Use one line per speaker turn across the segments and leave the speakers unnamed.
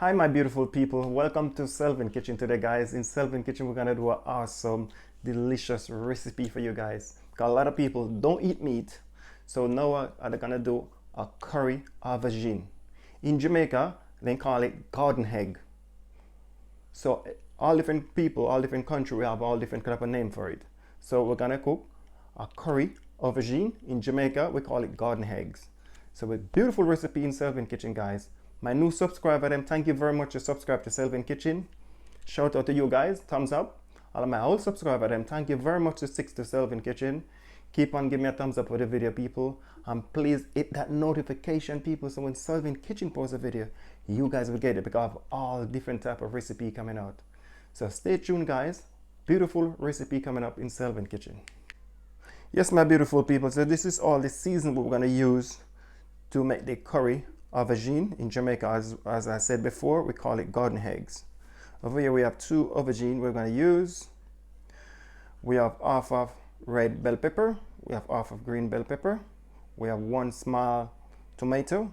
Hi my beautiful people, welcome to Selvin Kitchen today guys. In Selvin Kitchen we're gonna do an awesome delicious recipe for you guys. Because a lot of people don't eat meat, so now I'm gonna do a curry aubergine. In Jamaica they call it garden egg. So all different people, all different country, we have all different kind of a name for it. So we're gonna cook a curry aubergine. In Jamaica we call it garden eggs. So a beautiful recipe in Selvin Kitchen guys. My new subscriber, them, thank you very much to subscribe to Selvin Kitchen. Shout out to you guys, thumbs up. All of my old subscriber, them, thank you very much to stick to Selvin Kitchen. Keep on giving me a thumbs up for the video, people. And please hit that notification, people, so when Selvin Kitchen posts a video, you guys will get it because I have all different type of recipe coming out. So stay tuned, guys. Beautiful recipe coming up in Selvin Kitchen. Yes, my beautiful people, so this is all the season we're gonna use to make the curry aubergine. In Jamaica, as I said before, we call it garden eggs. Over here we have 2 aubergine we're going to use. We have half of red bell pepper, we have half of green bell pepper, we have 1 small tomato,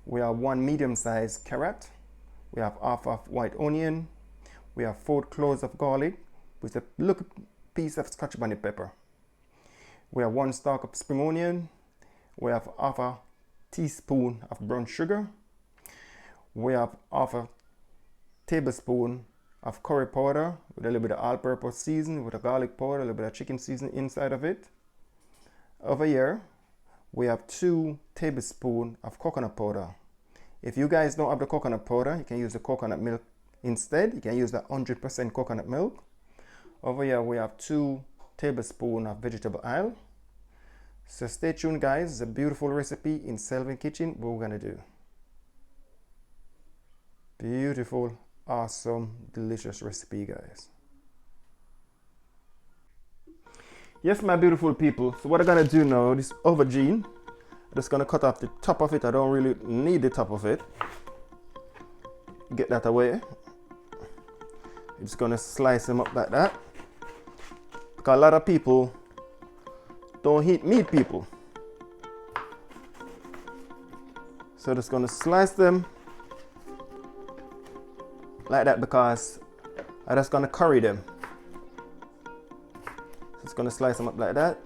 we have 1 medium-sized carrot, we have half of white onion, we have 4 cloves of garlic with a little piece of scotch bonnet pepper, we have 1 stalk of spring onion, we have half a teaspoon of brown sugar, we have half a tablespoon of curry powder with a little bit of all-purpose seasoning, with a garlic powder, a little bit of chicken seasoning inside of it. Over here we have 2 tablespoons of coconut powder. If you guys don't have the coconut powder, you can use the coconut milk instead. You can use the 100% coconut milk. Over here we have 2 tablespoons of vegetable oil. So stay tuned guys, it's a beautiful recipe in Selvin Kitchen what we're gonna do. Beautiful, awesome, delicious recipe guys. Yes my beautiful people, so what I'm gonna do now, this aubergine, I'm just gonna cut off the top of it. I don't really need the top of it. Get that away. I'm just gonna slice them up like that. Because a lot of people don't eat meat, people. So just gonna slice them like that because I'm just gonna curry them. Just gonna slice them up like that.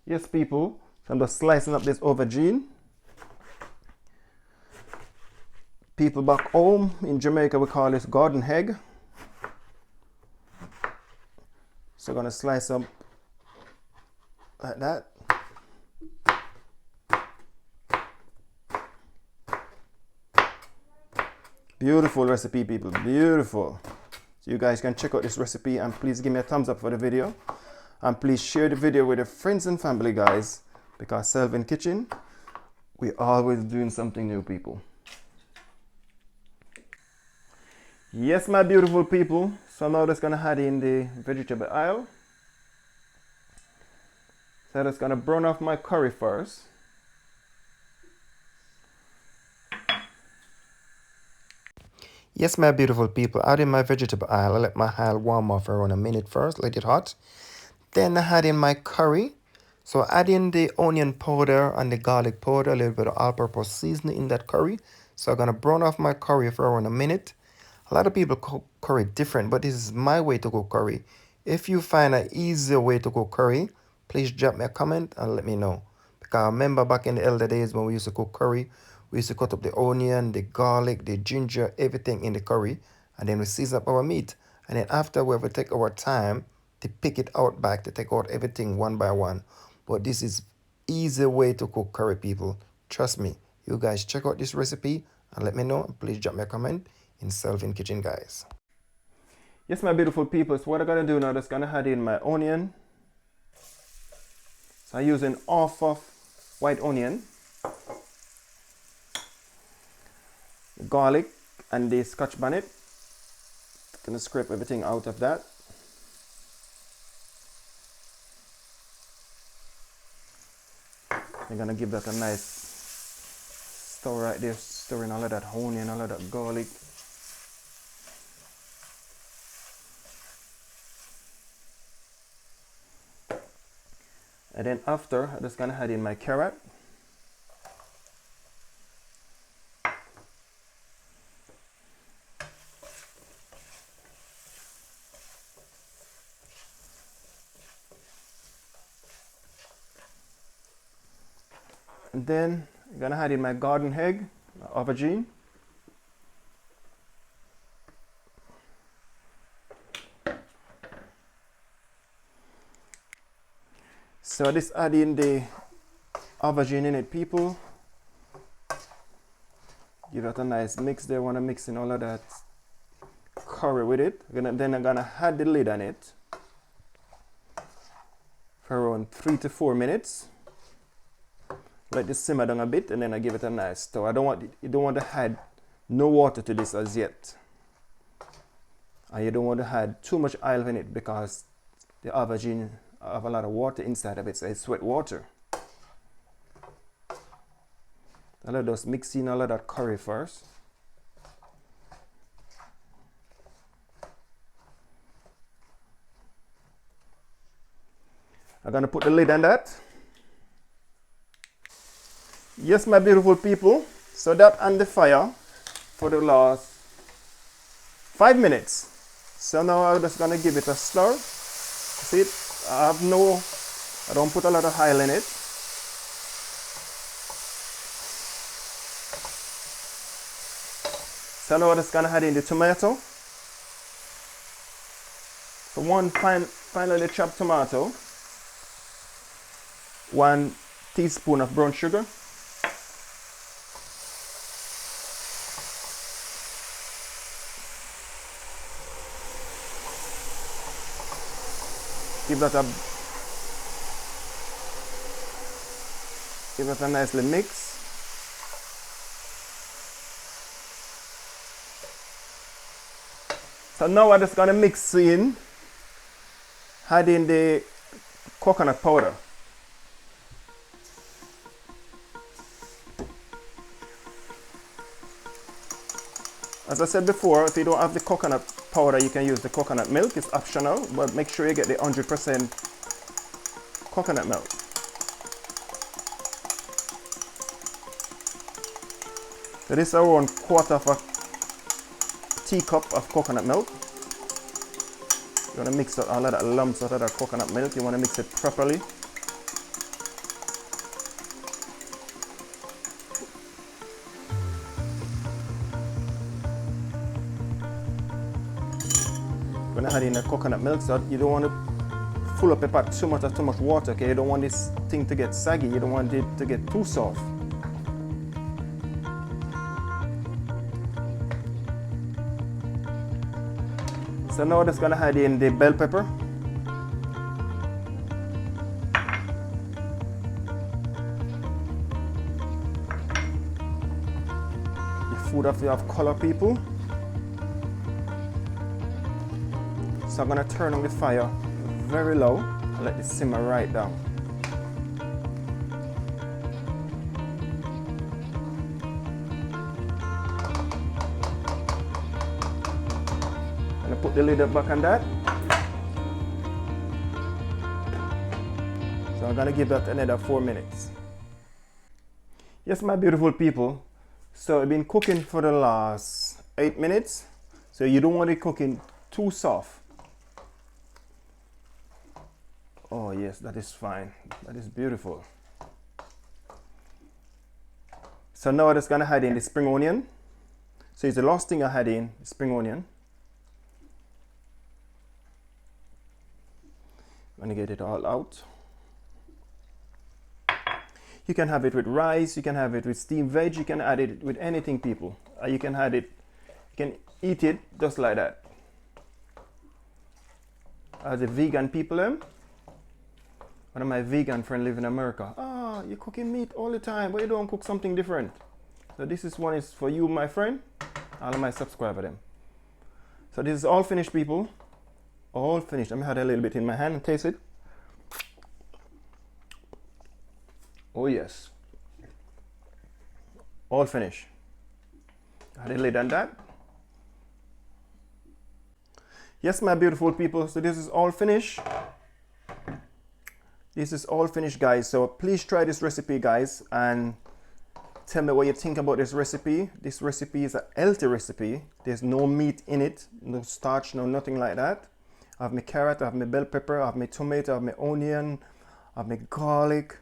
Yes people, so I'm just slicing up this aubergine. People back home in Jamaica we call this garden egg. So I'm gonna slice up like that. Beautiful recipe people, beautiful. So you guys can check out this recipe and please give me a thumbs up for the video. And please share the video with your friends and family guys, because Selvin Kitchen, we always doing something new people. Yes my beautiful people, so now I'm just gonna add in the vegetable oil. So I'm just gonna brown off my curry first. Yes my beautiful people, add in my vegetable oil. I let my oil warm up for around a minute first, let it hot. Then I add in my curry. So add in the onion powder and the garlic powder, a little bit of all-purpose seasoning in that curry. So I'm gonna brown off my curry for around a minute. A lot of people cook curry different, but this is my way to cook curry. If you find an easier way to cook curry, please drop me a comment and let me know. Because I remember back in the elder days when we used to cook curry, we used to cut up the onion, the garlic, the ginger, everything in the curry, and then we season up our meat. And then after we have to take our time to pick it out back, to take out everything one by one. But this is easy way to cook curry people. Trust me. You guys check out this recipe and let me know. And please drop me a comment in Selvin Kitchen guys. Yes my beautiful people, so what I'm gonna do now, just gonna add in my onion. So I'm using half of white onion, garlic and the scotch bonnet. Gonna scrape everything out of that. I'm gonna give that a nice stir right there, stirring all of that onion, all of that garlic. And then after, I'm just gonna add in my carrot. And then I'm gonna add in my garden egg, aubergine. So this add in the aubergine in it, people. Give it a nice mix there. Want to mix in all of that curry with it. Then I'm gonna add the lid on it for around 3 to 4 minutes. Let this simmer down a bit, and then I give it a nice stir. You don't want to add no water to this as yet, and you don't want to add too much oil in it because the aubergine have a lot of water inside of it, so it's wet water. I'll let us mix in all of that curry first. I'm gonna put the lid on that. Yes, my beautiful people, so that on the fire for the last 5 minutes. So now I'm just gonna give it a stir. See it? I don't put a lot of oil in it. So now I'm just gonna add in the tomato. So one finely chopped tomato, 1 teaspoon of brown sugar, give that a nicely mix. So now I'm just gonna mix in, add in the coconut powder. As I said before, if you don't have the coconut powder, you can use the coconut milk. It's optional, but make sure you get the 100% coconut milk. So this is around 1/4 of a teacup of coconut milk. You want to mix out all of that lumps out of that coconut milk. You want to mix it properly. You're going to add in the coconut milk, so you don't want to fill up a pot too much water, okay? You don't want this thing to get saggy. You don't want it to get too soft. So now I'm just gonna add in the bell pepper. The food have color, people. So I'm gonna turn on the fire very low and let it simmer right down. Put the lid back on that. So I'm gonna give that another 4 minutes. Yes, my beautiful people. So I've been cooking for the last 8 minutes. So you don't want it cooking too soft. Oh yes, that is fine. That is beautiful. So now I'm just gonna add in the spring onion. So it's the last thing I had in, spring onion. I'm gonna get it all out. You can have it with rice, you can have it with steamed veg, you can add it with anything, people. You can add it, you can eat it just like that. As a vegan people, one of my vegan friends live in America. Ah, you're cooking meat all the time, but you don't cook something different. So this one is for you, my friend, all of my subscribers them. So this is all finished, people. All finished. Let me add a little bit in my hand and taste it. Oh yes. all finished. Got the lid on that. Yes, my beautiful people, so this is all finished. This is all finished, guys. So please try this recipe, guys, and tell me what you think about this recipe. This recipe is a healthy recipe. There's no meat in it, no starch, no nothing like that. I have my carrot, I have my bell pepper, I have my tomato, I have my onion, I have my garlic,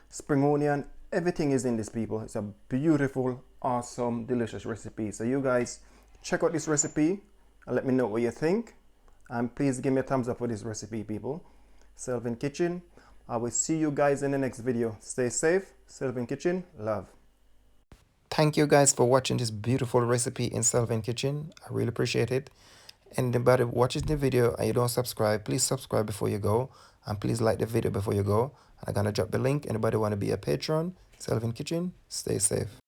spring onion. Everything is in this, people. It's a beautiful, awesome, delicious recipe. So you guys check out this recipe and let me know what you think. And please give me a thumbs up for this recipe, people. Sylvan Kitchen. I will see you guys in the next video. Stay safe. Sylvan Kitchen. Love. Thank you guys for watching this beautiful recipe in Sylvan Kitchen. I really appreciate it. Anybody watches the video and you don't subscribe, please subscribe before you go. And please like the video before you go. I'm going to drop the link. Anybody want to be a patron? Sylvan Kitchen. Stay safe.